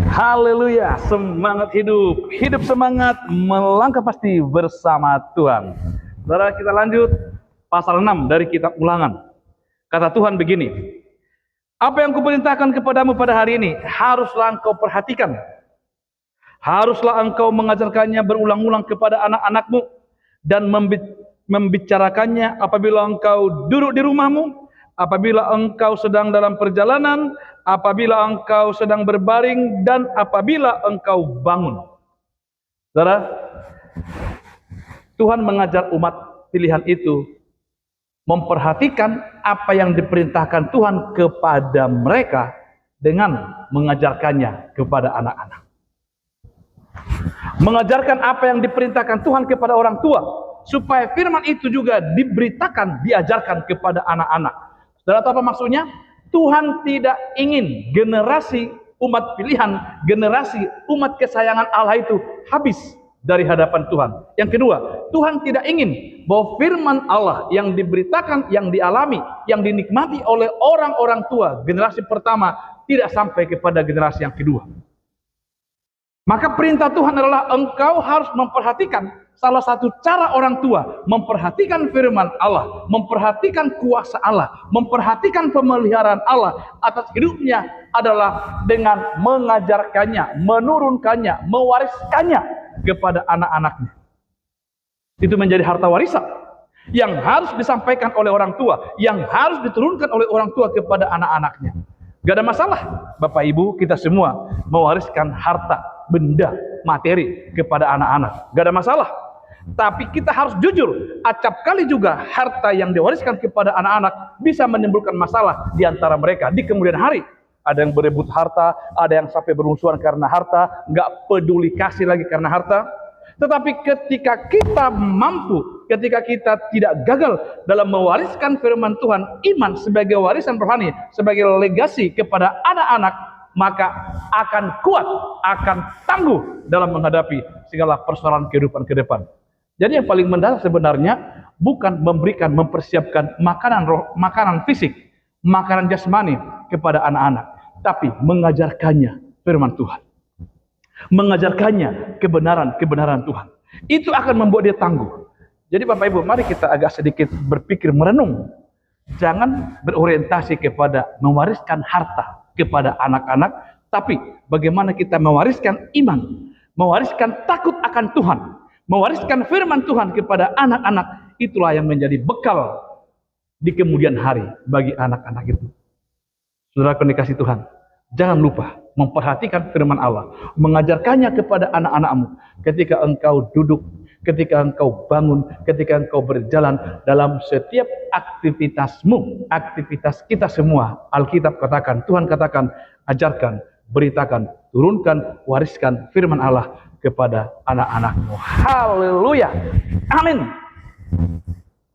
Haleluya, semangat hidup, hidup semangat, melangkah pasti bersama Tuhan. Saudara, kita lanjut pasal 6 dari kitab Ulangan. Kata Tuhan begini, apa yang kuperintahkan kepadamu pada hari ini, haruslah engkau perhatikan. Haruslah engkau mengajarkannya berulang-ulang kepada anak-anakmu dan membicarakannya apabila engkau duduk di rumahmu, apabila engkau sedang dalam perjalanan, apabila engkau sedang berbaring, dan apabila engkau bangun. Saudara, Tuhan mengajar umat pilihan itu memperhatikan apa yang diperintahkan Tuhan kepada mereka dengan mengajarkannya kepada anak-anak. Mengajarkan apa yang diperintahkan Tuhan kepada orang tua, supaya firman itu juga diberitakan, diajarkan kepada anak-anak. Saudara, tahu apa maksudnya? Tuhan tidak ingin generasi umat pilihan, generasi umat kesayangan Allah itu habis dari hadapan Tuhan. Yang kedua, Tuhan tidak ingin bahwa firman Allah yang diberitakan, yang dialami, yang dinikmati oleh orang-orang tua generasi pertama tidak sampai kepada generasi yang kedua. Maka perintah Tuhan adalah engkau harus memperhatikan. Salah satu cara orang tua memperhatikan firman Allah, memperhatikan kuasa Allah, memperhatikan pemeliharaan Allah atas hidupnya adalah dengan mengajarkannya, menurunkannya, mewariskannya kepada anak-anaknya. Itu menjadi harta warisan yang harus disampaikan oleh orang tua, yang harus diturunkan oleh orang tua kepada anak-anaknya. Gak ada masalah, Bapak Ibu, kita semua mewariskan harta, benda, materi kepada anak-anak. Gak ada masalah. Tapi kita harus jujur, acap kali juga harta yang diwariskan kepada anak-anak bisa menimbulkan masalah di antara mereka di kemudian hari. Ada yang berebut harta, ada yang sampai bermusuhan karena harta, gak peduli kasih lagi karena harta. Tetapi ketika kita mampu, ketika kita tidak gagal dalam mewariskan firman Tuhan, iman sebagai warisan rohani, sebagai legasi kepada anak-anak, maka akan kuat, akan tangguh dalam menghadapi segala persoalan kehidupan ke depan. Jadi yang paling mendasar sebenarnya bukan memberikan, mempersiapkan makanan fisik, makanan jasmani kepada anak-anak, tapi mengajarkannya firman Tuhan. Mengajarkannya kebenaran Tuhan. Itu akan membuat dia tangguh. Jadi Bapak Ibu, mari kita agak sedikit berpikir, merenung. Jangan berorientasi kepada mewariskan harta kepada anak-anak, tapi bagaimana kita mewariskan iman, mewariskan takut akan Tuhan, mewariskan firman Tuhan kepada anak-anak. Itulah yang menjadi bekal di kemudian hari bagi anak-anak itu. Saudara yang dikasihi Tuhan, jangan lupa memperhatikan firman Allah, mengajarkannya kepada anak-anakmu ketika engkau duduk, ketika engkau bangun, ketika engkau berjalan dalam setiap aktivitasmu, aktivitas kita semua. Alkitab katakan, Tuhan katakan, ajarkan, beritakan, turunkan, wariskan firman Allah kepada anak-anakmu. Haleluya. Amin.